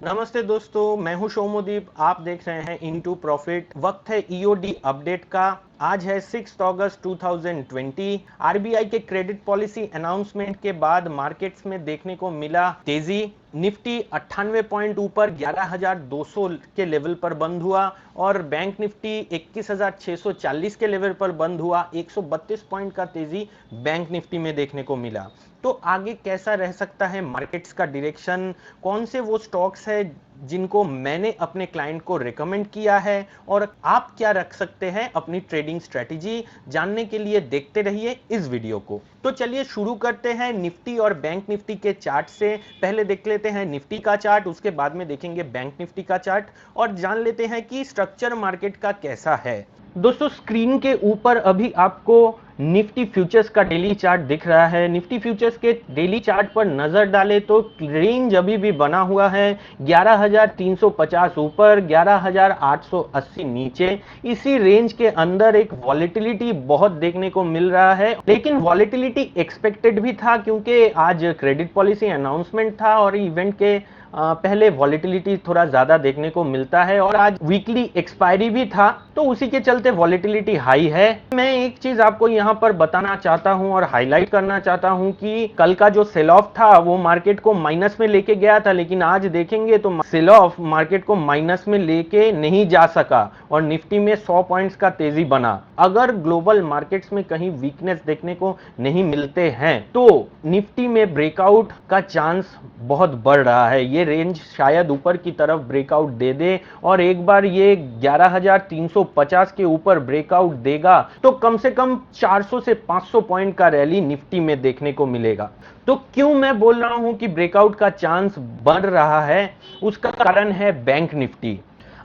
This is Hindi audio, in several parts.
नमस्ते दोस्तों, मैं हूं शोमोदीप। आप देख रहे हैं इनटू प्रॉफिट। वक्त है ईओडी अपडेट का। आज है 6 अगस्त 2020। आरबीआई के क्रेडिट पॉलिसी अनाउंसमेंट के बाद मार्केट्स में देखने को मिला तेजी। निफ्टी 98 पॉइंट ऊपर 11,200 के लेवल पर बंद हुआ और बैंक निफ्टी 21,640 के लेवल पर बंद हुआ। 132 पॉइंट का तेजी बैंक निफ्टी में देखने को मिला। तो आगे कैसा रह सकता है मार्केट्स का डायरेक्शन, कौन से वो स्टॉक्स है जिनको मैंने अपने क्लाइंट को रिकमेंड किया है और आप क्या रख सकते हैं अपनी ट्रेडिंग स्ट्रेटजी, जानने के लिए देखते रहिए इस वीडियो को। तो चलिए शुरू करते हैं निफ्टी और बैंक निफ्टी के चार्ट से। पहले देख लेते हैं निफ्टी का चार्ट, उसके बाद में देखेंगे बैंक निफ्टी का चार्ट और जान लेते हैं कि स्ट्रक्चर मार्केट का कैसा है। दोस्तों, स्क्रीन के ऊपर अभी आपको निफ्टी फ्यूचर्स का डेली चार्ट दिख रहा है। निफ्टी फ्यूचर्स के डेली चार्ट पर नजर डालें तो रेंज अभी भी बना हुआ है 11,350 ऊपर, 11,880 नीचे। इसी रेंज के अंदर एक वॉलेटिलिटी बहुत देखने को मिल रहा है, लेकिन वॉलेटिलिटी एक्सपेक्टेड भी था क्योंकि आज क्रेडिट पॉलिसी अनाउंसमेंट था और इवेंट के पहले वॉलेटिलिटी थोड़ा ज्यादा देखने को मिलता है और आज वीकली एक्सपायरी भी था, तो उसी के चलते वॉलेटिलिटी हाई है। मैं एक चीज आपको यहां पर बताना चाहता हूं और हाईलाइट करना चाहता हूं कि कल का जो सेल ऑफ था वो मार्केट को माइनस में लेके गया था, लेकिन आज देखेंगे तो सेल ऑफ मार्केट को माइनस में लेके नहीं जा सका और निफ्टी में 100 पॉइंट्स का तेजी बना। अगर ग्लोबल मार्केट्स में कहीं वीकनेस देखने को नहीं मिलते हैं तो निफ्टी में ब्रेकआउट का चांस बहुत बढ़ रहा है। ये रेंज शायद ऊपर की तरफ ब्रेकआउट दे दे और एक बार ये 11,350 के ऊपर ब्रेकआउट देगा तो कम से कम 400 से 500 पॉइंट का रैली निफ्टी में देखने को मिलेगा। तो क्यों मैं बोल रहा हूं कि ब्रेकआउट का चांस बढ़ रहा है, उसका कारण है बैंक निफ्टी।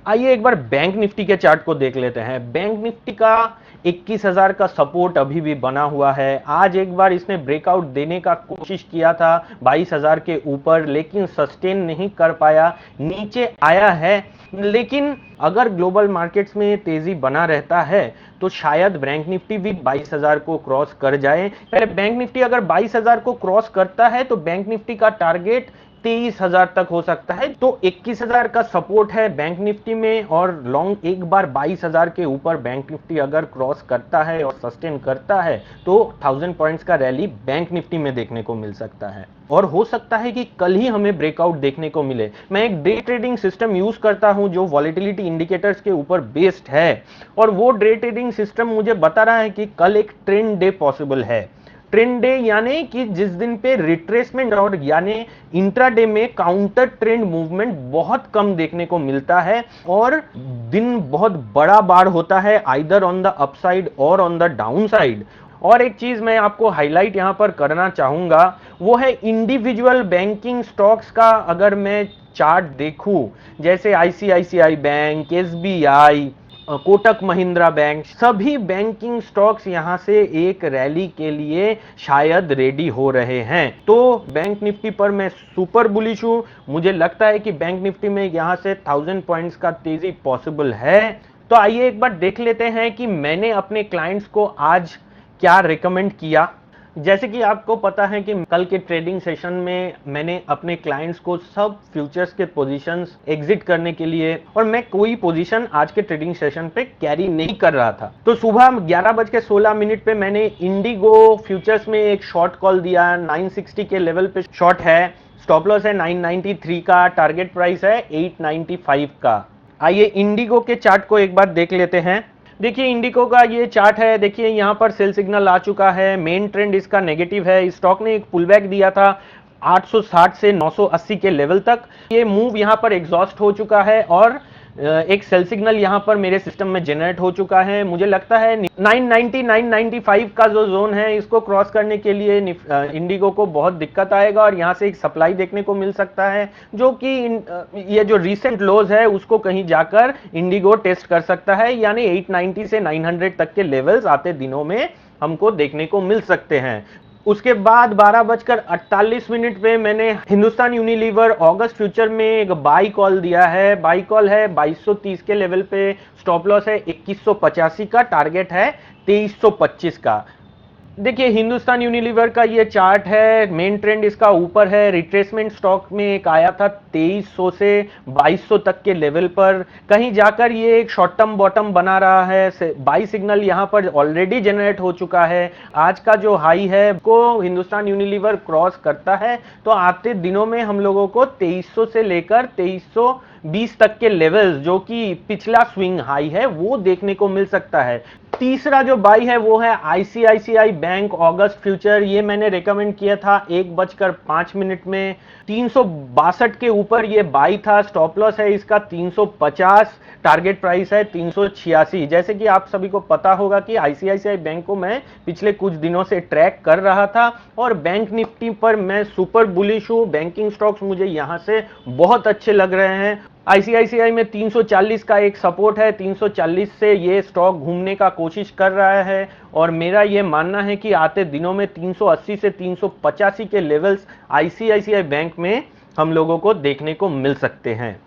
आइए एक बार बैंक निफ्टी के चार्ट को देख लेते हैं। बैंक निफ्टी का 21,000 का सपोर्ट अभी भी बना हुआ है। आज एक बार इसने ब्रेकआउट देने का कोशिश किया था 22,000 के ऊपर, लेकिन सस्टेन नहीं कर पाया, नीचे आया है। लेकिन अगर ग्लोबल मार्केट्स में तेजी बना रहता है तो शायद बैंक निफ्टी भी 22,000 को क्रॉस कर जाए। पहले बैंक निफ्टी अगर 22,000 को क्रॉस करता है तो बैंक निफ्टी का टारगेट 23,000 तक हो सकता है। तो 21,000 का सपोर्ट है बैंक निफ्टी में और लॉन्ग एक बार 22,000 के ऊपर बैंक निफ्टी अगर क्रॉस करता है और सस्टेन करता है तो 1000 पॉइंट्स का रैली बैंक निफ्टी में देखने को मिल सकता है और हो सकता है कि कल ही हमें ब्रेकआउट देखने को मिले। मैं एक डे ट्रेडिंग सिस्टम यूज करता हूं जो वॉलेटिलिटी इंडिकेटर्स के ऊपर बेस्ड है और वो डे ट्रेडिंग सिस्टम मुझे बता रहा है कि कल एक ट्रेंड डे पॉसिबल है। ट्रेंड डे यानी कि जिस दिन पे रिट्रेसमेंट और यानी इंट्राडे में काउंटर ट्रेंड मूवमेंट बहुत कम देखने को मिलता है और दिन बहुत बड़ा बार होता है आइदर ऑन द अपसाइड और ऑन द डाउन साइड। और एक चीज मैं आपको हाईलाइट यहां पर करना चाहूंगा वो है इंडिविजुअल बैंकिंग स्टॉक्स का। अगर मैं चार्ट देखूं जैसे ICICI bank, SBI, Kotak Mahindra bank, सभी बैंकिंग स्टॉक्स यहां से एक रैली के लिए शायद रेडी हो रहे हैं। तो बैंक निफ्टी पर मैं सुपर बुलिश हूं। मुझे लगता है कि बैंक निफ्टी में यहां से 1000 पॉइंट्स का तेजी पॉसिबल है। तो आइए एक बार देख लेते हैं कि मैंने अपने क्लाइंट्स को आज क्या रिकमेंड किया। जैसे कि आपको पता है कि कल के ट्रेडिंग सेशन में मैंने अपने क्लाइंट्स को सब फ्यूचर्स के पोजीशंस एग्जिट करने के लिए और मैं कोई पोजीशन आज के ट्रेडिंग सेशन पे कैरी नहीं कर रहा था। तो सुबह 11:16 पे मैंने इंडिगो फ्यूचर्स में एक शॉर्ट कॉल दिया। 960 के लेवल पे शॉर्ट है, स्टॉप लॉस है 993 का, टारगेट प्राइस है 895 का। आइए इंडिगो के चार्ट को एक बार देख लेते हैं। देखिए इंडिगो का ये चार्ट है, देखिए यहां पर सेल सिग्नल आ चुका है। मेन ट्रेंड इसका नेगेटिव है। इस स्टॉक ने एक पुलबैक दिया था 860 से 980 के लेवल तक। ये मूव यहां पर एग्जॉस्ट हो चुका है और एक सेल सिग्नल यहां पर मेरे सिस्टम में जनरेट हो चुका है। मुझे लगता है 990 995 का जो जोन है इसको क्रॉस करने के लिए इंडिगो को बहुत दिक्कत आएगा और यहां से एक सप्लाई देखने को मिल सकता है जो कि ये जो रीसेंट लोज है उसको कहीं जाकर इंडिगो टेस्ट कर सकता है, यानी 890 से 900 तक के लेवल्स आते दिनों में हमको देखने को मिल सकते हैं। उसके बाद 12:48 पे मैंने हिंदुस्तान यूनिलीवर अगस्त फ्यूचर में एक बाई कॉल दिया है। बाई कॉल है 2230 के लेवल पे, स्टॉप लॉस है 2185 का, टारगेट है 2325 का। देखिए हिंदुस्तान यूनिलीवर का ये चार्ट है, मेन ट्रेंड इसका ऊपर है। रिट्रेसमेंट स्टॉक में एक आया था 2300 से 2200 तक के लेवल पर, कहीं जाकर ये एक शॉर्ट टर्म बॉटम बना रहा है। बाई सिग्नल यहां पर ऑलरेडी जनरेट हो चुका है। आज का जो हाई है को हिंदुस्तान यूनिलीवर क्रॉस करता है तो आते दिनों में हम लोगों को 2300 से लेकर 2320 तक के लेवल्स, जो कि पिछला स्विंग हाई है, वो देखने को मिल सकता है। तीसरा जो बाई है वो है आईसीआईसीआई बैंक अगस्त फ्यूचर। ये मैंने रेकमेंड किया था 1:05 में। 362 के ऊपर ये बाई था। स्टॉप लॉस है इसका 350, टारगेट प्राइस है 386। जैसे कि आप सभी को पता होगा कि आईसीआईसीआई बैंक को मैं पिछले कुछ दिनों से ट्रैक कर रहा था और बैंक निफ्टी पर मैं सुपर बुलिश हूं। बैंकिंग स्टॉक्स मुझे यहां से बहुत अच्छे लग रहे हैं। आईसीआईसीआई में 340 का एक सपोर्ट है, 340 से ये स्टॉक घूमने का कोशिश कर रहा है और मेरा ये मानना है कि आते दिनों में 380 से 385 के लेवल्स आईसीआईसीआई बैंक में हम लोगों को देखने को मिल सकते हैं।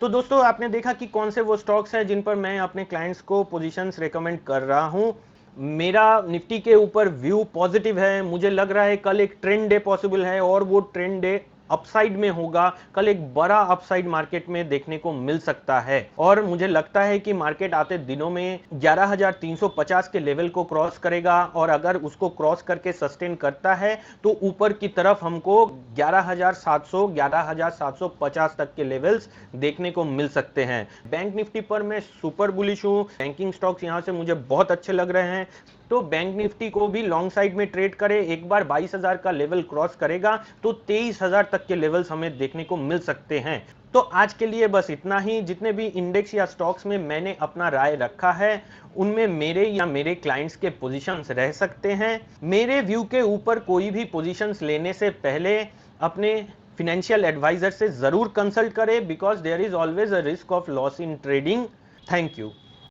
तो दोस्तों आपने देखा कि कौन से वो स्टॉक्स हैं जिन पर मैं अपने क्लाइंट्स को पोजीशंस रेकमेंड कर रहा हूं। मेरा निफ्टी के ऊपर व्यू पॉजिटिव है। मुझे लग रहा है कल एक ट्रेंड डे पॉसिबल है और वो ट्रेंड डे अपसाइड में होगा। कल एक बड़ा अपसाइड मार्केट में देखने को मिल सकता है और मुझे लगता है कि मार्केट आते दिनों में 11,350 के लेवल को क्रॉस करेगा और अगर उसको क्रॉस करके सस्टेन करता है तो ऊपर की तरफ हमको 11,700 11,750 तक के लेवल्स देखने को मिल सकते हैं। बैंक निफ्टी पर मैं सुपर बुलिश हूं। बैंकिंग स्टॉक्स यहां से मुझे बहुत अच्छे लग रहे हैं, तो बैंक निफ्टी को भी लॉन्ग साइड में ट्रेड करें। एक बार 22,000 का लेवल क्रॉस करेगा तो 23,000 तक के लेवल्स हमें देखने को मिल सकते हैं। तो आज के लिए बस इतना ही। जितने भी इंडेक्स या स्टॉक्स में मैंने अपना राय रखा है उनमें मेरे या मेरे क्लाइंट्स के पोजीशंस रह सकते हैं। मेरे व्यू के ऊपर कोई भी पोजीशंस लेने से पहले अपने फाइनेंशियल एडवाइजर से जरूर कंसल्ट करें, because there is always a risk of loss in trading. Thank you.